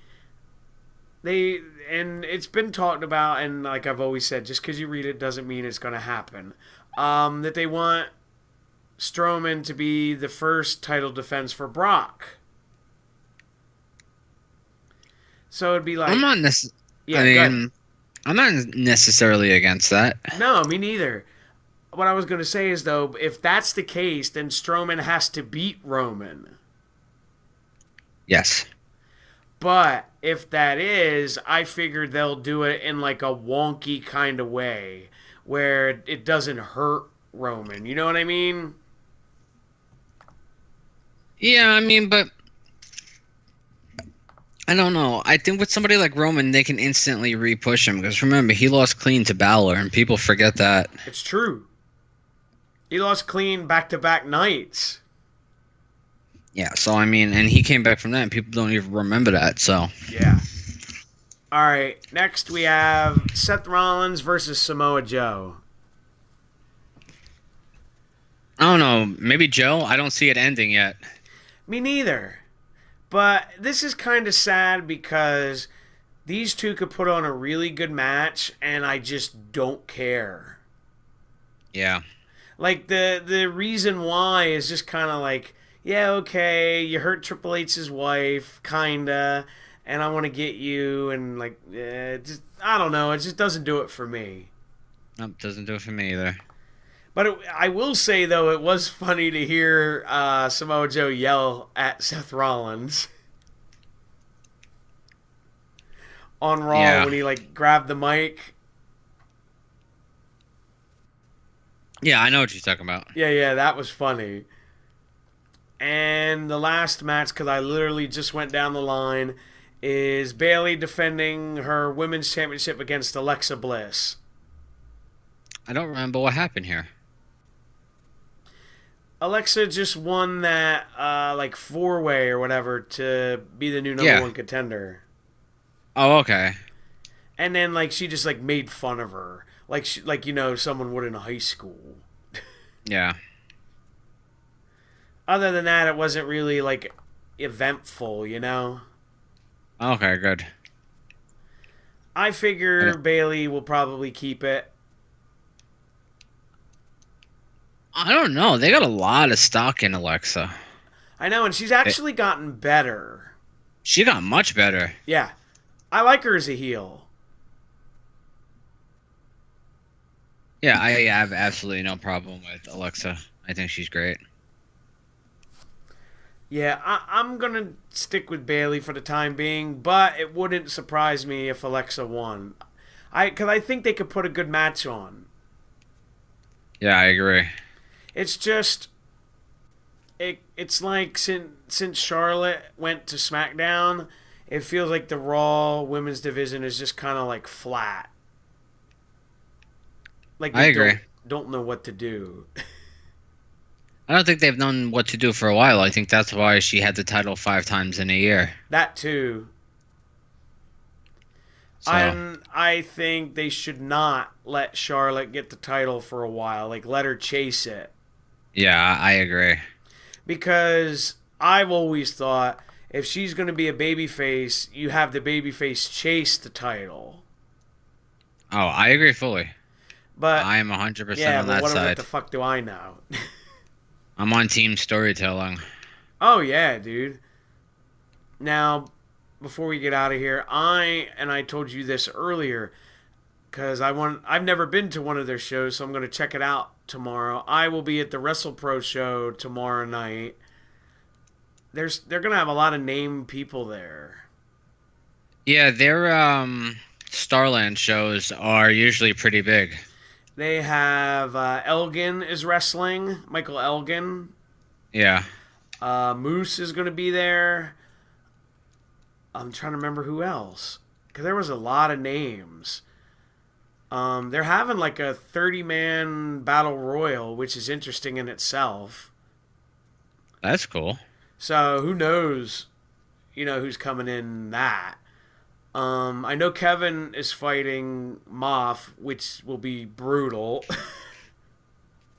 And it's been talked about, and like I've always said, just because you read it doesn't mean it's going to happen. That they want Strowman to be the first title defense for Brock. So it'd be like, I'm not yeah, I'm not necessarily against that. no, me neither. What I was going to say is, though, if that's the case, then Strowman has to beat Roman. Yes. But if that is, I figured they'll do it in like a wonky kind of way where it doesn't hurt Roman. You know what I mean? Yeah, but I don't know. I think with somebody like Roman, they can instantly re-push him because remember he lost clean to Balor, and people forget that. It's true. He lost clean back-to-back nights. Yeah, so and he came back from that, and people don't even remember that. So yeah. All right. Next we have Seth Rollins versus Samoa Joe. I don't know. Maybe Joe. I don't see it ending yet. Me neither. But this is kind of sad because these two could put on a really good match, and I just don't care. Yeah. Like the reason why is just kind of like, yeah, okay, you hurt Triple H's wife, kinda, and I want to get you, and like, I don't know, it just doesn't do it for me. Nope, doesn't do it for me either. But I will say though, it was funny to hear Samoa Joe yell at Seth Rollins on Raw Yeah. when he like grabbed the mic. Yeah, I know what you're talking about. Yeah, that was funny. And the last match, because I literally just went down the line, is Bayley defending her women's championship against Alexa Bliss. I don't remember what happened here. Alexa just won that like 4-way or whatever to be the new number Yeah. one contender. Oh, okay. And then like she just like made fun of her, like someone would in high school. Yeah. Other than that, it wasn't really like eventful, you know. Okay, good. I figure Bayley will probably keep it. I don't know. They got a lot of stock in Alexa. I know, and she's actually gotten better. She got much better. Yeah, I like her as a heel. Yeah, I have absolutely no problem with Alexa. I think she's great. Yeah, I'm gonna stick with Bayley for the time being, but it wouldn't surprise me if Alexa won. Because I think they could put a good match on. Yeah, I agree. It's just, it's like since Charlotte went to SmackDown, it feels like the Raw women's division is just kind of like flat. Like I agree. Don't know what to do. I don't think they've known what to do for a while. I think that's why she had the title 5 times in a year. That too. So, I think they should not let Charlotte get the title for a while. Like, let her chase it. yeah, I agree. Because I've always thought if she's going to be a babyface, you have the babyface chase the title. Oh, I agree fully. But I am 100% yeah, on but that what side. the fuck do I know? I'm on team storytelling. Oh yeah, dude. Now, before we get out of here, I told you this earlier because I've never been to one of their shows, so I'm going to check it out tomorrow. I will be at the WrestlePro show tomorrow night. They're going to have a lot of named people there. Yeah, their Starland shows are usually pretty big. They have Elgin is wrestling, Michael Elgin. Yeah. Moose is going to be there. I'm trying to remember who else. Because there was a lot of names. They're having like a 30-man battle royal, which is interesting in itself. That's cool. So who knows, who's coming in that. I know Kevin is fighting Moff, which will be brutal.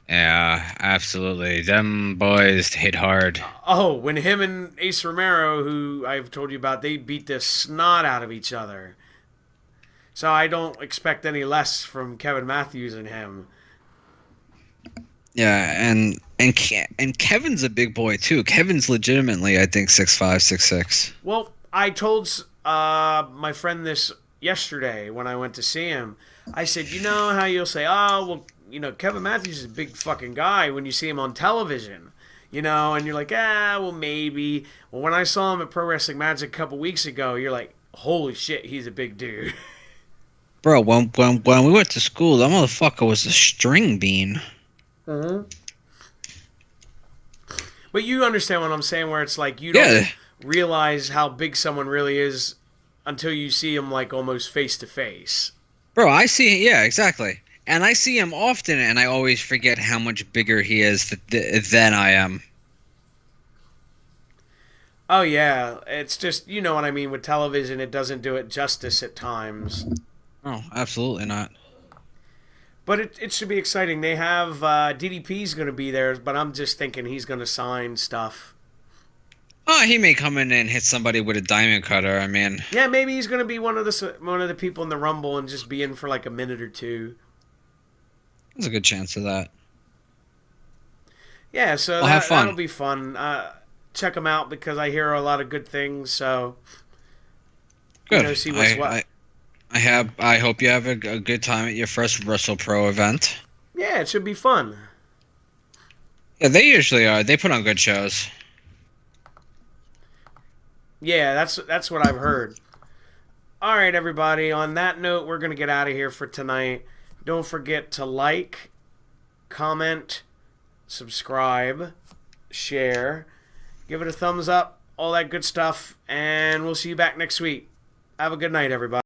Yeah, absolutely. Them boys hit hard. Oh, when him and Ace Romero, who I've told you about, they beat the snot out of each other. So I don't expect any less from Kevin Matthews and him. Yeah, and Kevin's a big boy too. Kevin's legitimately, I think, 6'5", 6'6". Well, I told my friend this yesterday when I went to see him. I said, you know how you'll say, oh, well, Kevin Matthews is a big fucking guy when you see him on television, and you're like, well, maybe. Well, when I saw him at Pro Wrestling Magic a couple weeks ago, you're like, holy shit, he's a big dude. Bro, when we went to school, that motherfucker was a string bean. Mm-hmm. But you understand what I'm saying, where it's like you don't realize how big someone really is until you see him like almost face to face. Bro, I see. Yeah, exactly. And I see him often, and I always forget how much bigger he is than I am. Oh yeah, it's just you know what I mean with television. It doesn't do it justice at times. Oh, absolutely not. But it should be exciting. They have DDP's going to be there, but I'm just thinking he's going to sign stuff. Oh, he may come in and hit somebody with a diamond cutter. I mean, yeah, maybe he's going to be one of the people in the Rumble and just be in for like a minute or two. there's a good chance of that. Yeah, so I'll have fun. That'll be fun. Check them out because I hear a lot of good things. So Good. See what's what. I hope you have a good time at your first WrestlePro event. Yeah, it should be fun. Yeah, they usually are. They put on good shows. Yeah, that's what I've heard. All right, everybody. On that note, we're gonna get out of here for tonight. Don't forget to like, comment, subscribe, share, give it a thumbs up, all that good stuff, and we'll see you back next week. Have a good night, everybody.